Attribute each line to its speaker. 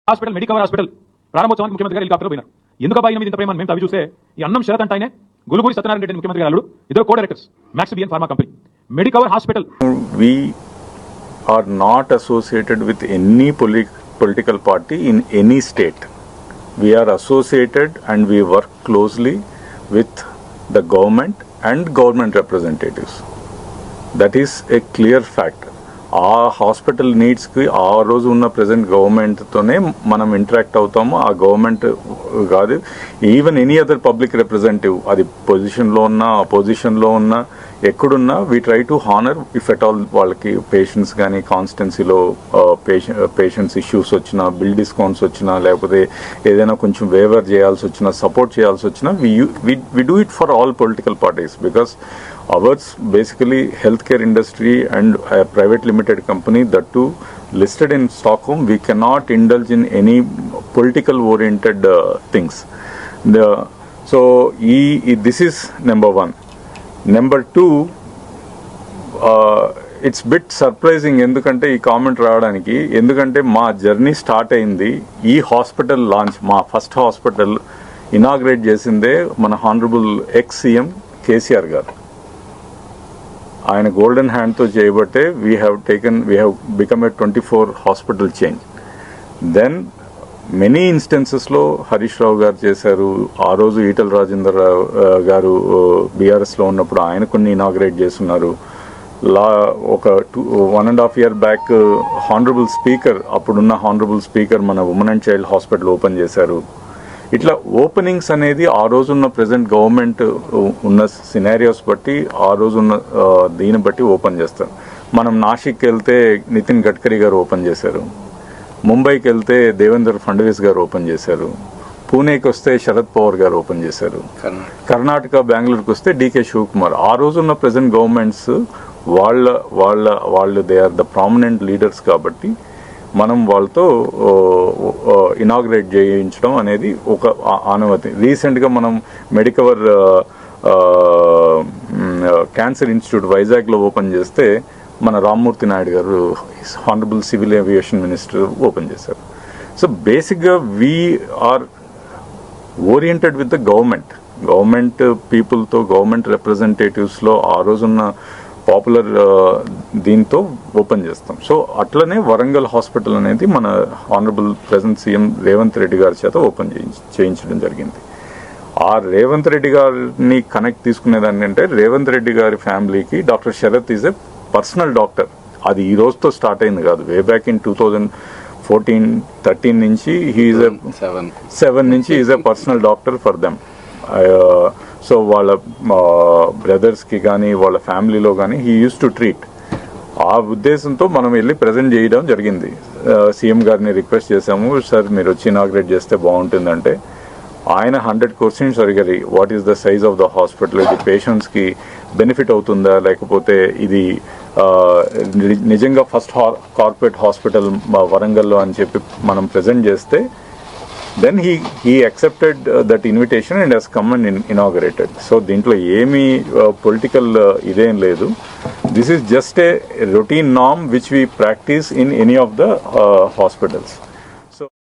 Speaker 1: Hospital Medicover hospital ప్రారంభోత్సవానికి ముఖ్యమంత్రి గారు హెలికాప్టర్ పోయినారు. ఎందుకు అబ్బాయి మీద ఇంత ప్రేమ మేము తవి చూస్తే ఈ అన్నం శరత్ అంటే ఆయన గులుగురి సత్యనారాయణ రెడ్డి ముఖ్యమంత్రి గారు ఇద్దరు కో డైరెక్టర్స్ మ్యాక్సిబియన్ pharma company Medicover hospital.
Speaker 2: We are not associated with any political party in any state. We are associated and we work closely with the government and government representatives. That is a clear fact. ఆ hospital నీడ్స్కి ఆ రోజు ఉన్న present గవర్నమెంట్తోనే మనం interact అవుతాము. ఆ government కాదు, even any other public representative, అది పొజిషన్లో ఉన్నా అపోజిషన్లో ఉన్నా ఎక్కడున్నా we try to honour if at all వాళ్ళకి పేషెంట్స్ కానీ కాన్స్టిట్యున్సీలో పేషెంట్స్ ఇష్యూస్ వచ్చినా, బిల్ డిస్కౌంట్స్ వచ్చినా, లేకపోతే ఏదైనా కొంచెం వేవర్ చేయాల్సి వచ్చినా, సపోర్ట్ చేయాల్సి వచ్చినా we do it for all political parties because ours basically healthcare industry and a private limited company, that too listed in Stockholm. We cannot indulge in any political oriented things. This is number one. Number two, it's bit surprising ఎందుకంటే ఈ comment రావడానికి, ఎందుకంటే మా journey start అయింది ఈ hospital launch, మా first hospital inaugurate చేసిందే మన హానరబుల్ ఎక్స్ సీఎం కేసీఆర్ గారు. ఆయన గోల్డెన్ హ్యాండ్తో చేయబట్టే we have become a 24 hospital chain. Then many ఇన్స్టెన్సెస్లో హరీష్ రావు గారు చేశారు. ఆ రోజు ఈటల రాజేందర్ గారు బీఆర్ఎస్లో ఉన్నప్పుడు ఆయన కొన్ని ఇనాగ్రేట్ చేస్తున్నారు. ఒక 1.5 year బ్యాక్ హానరబుల్ స్పీకర్, అప్పుడున్న హానరబుల్ స్పీకర్ మన women and child hospital open చేశారు. ఇట్లా ఓపెనింగ్స్ అనేది ఆ రోజున్న ప్రజెంట్ గవర్నమెంట్ ఉన్న సినారియోస్ బట్టి, ఆ రోజున్న దీన్ని బట్టి ఓపెన్ చేస్తారు. మనం నాసిక్కి వెళ్తే నితిన్ గడ్కరీ గారు ఓపెన్ చేశారు, ముంబైకి వెళ్తే దేవేంద్ర ఫడ్నవీస్ గారు ఓపెన్ చేశారు, పూణేకి వస్తే శరద్ పవార్ గారు ఓపెన్ చేశారు, కర్ణాటక బెంగళూరుకి వస్తే డీకే శివకుమార్. ఆ రోజున్న ప్రజెంట్ గవర్నమెంట్స్ వాళ్ళు they are the prominent leaders కాబట్టి మనం వాళ్ళతో ఇనాగ్రేట్ చేయించడం అనేది ఒక ఆనవాయితీ. రీసెంట్గా మనం మెడికవర్ క్యాన్సర్ ఇన్స్టిట్యూట్ వైజాగ్లో ఓపెన్ చేస్తే మన రామ్మూర్తి నాయుడు గారు honourable civil aviation minister open చేశారు. సో బేసిక్గా we are oriented with the government పీపుల్తో, గవర్నమెంట్ రిప్రజెంటేటివ్స్లో ఆ రోజున్న పాపులర్ దీంతో ఓపెన్ చేస్తాం. సో అట్లనే వరంగల్ హాస్పిటల్ అనేది మన honourable present CM Revanth Reddy గారి చేత ఓపెన్ చేయించడం జరిగింది. ఆ రేవంత్ రెడ్డి గారిని కనెక్ట్ తీసుకునేదాన్ని అంటే, రేవంత్ రెడ్డి గారి ఫ్యామిలీకి doctor Sharath is a personal doctor. అది ఈ రోజుతో స్టార్ట్ అయింది కాదు. వే బ్యాక్ ఇన్ 2014-13 నుంచి హీఈస్ ఎ 7 నుంచి is a personal doctor for them. So వాళ్ళ బ్రదర్స్కి కానీ వాళ్ళ ఫ్యామిలీలో కానీ హీ యూస్ టు ట్రీట్. ఆ ఉద్దేశంతో మనం వెళ్ళి ప్రజెంట్ చేయడం జరిగింది. సీఎం గారిని రిక్వెస్ట్ చేశాము, సార్ మీరు వచ్చి ఇనాగ్రేట్ చేస్తే బాగుంటుందంటే ఆయన 100 questions అడిగారు. What is the size of the hospital, ఇది పేషెంట్స్కి బెనిఫిట్ అవుతుందా, లేకపోతే ఇది నిజంగా ఫస్ట్ కార్పొరేట్ హాస్పిటల్ వరంగల్లో అని చెప్పి మనం ప్రజెంట్ చేస్తే then he accepted that invitation and has come and inaugurated. So దీంట్లో ఏమీ పొలిటికల్ ఇదేం లేదు. This is just a routine norm which we practice in any of the hospitals.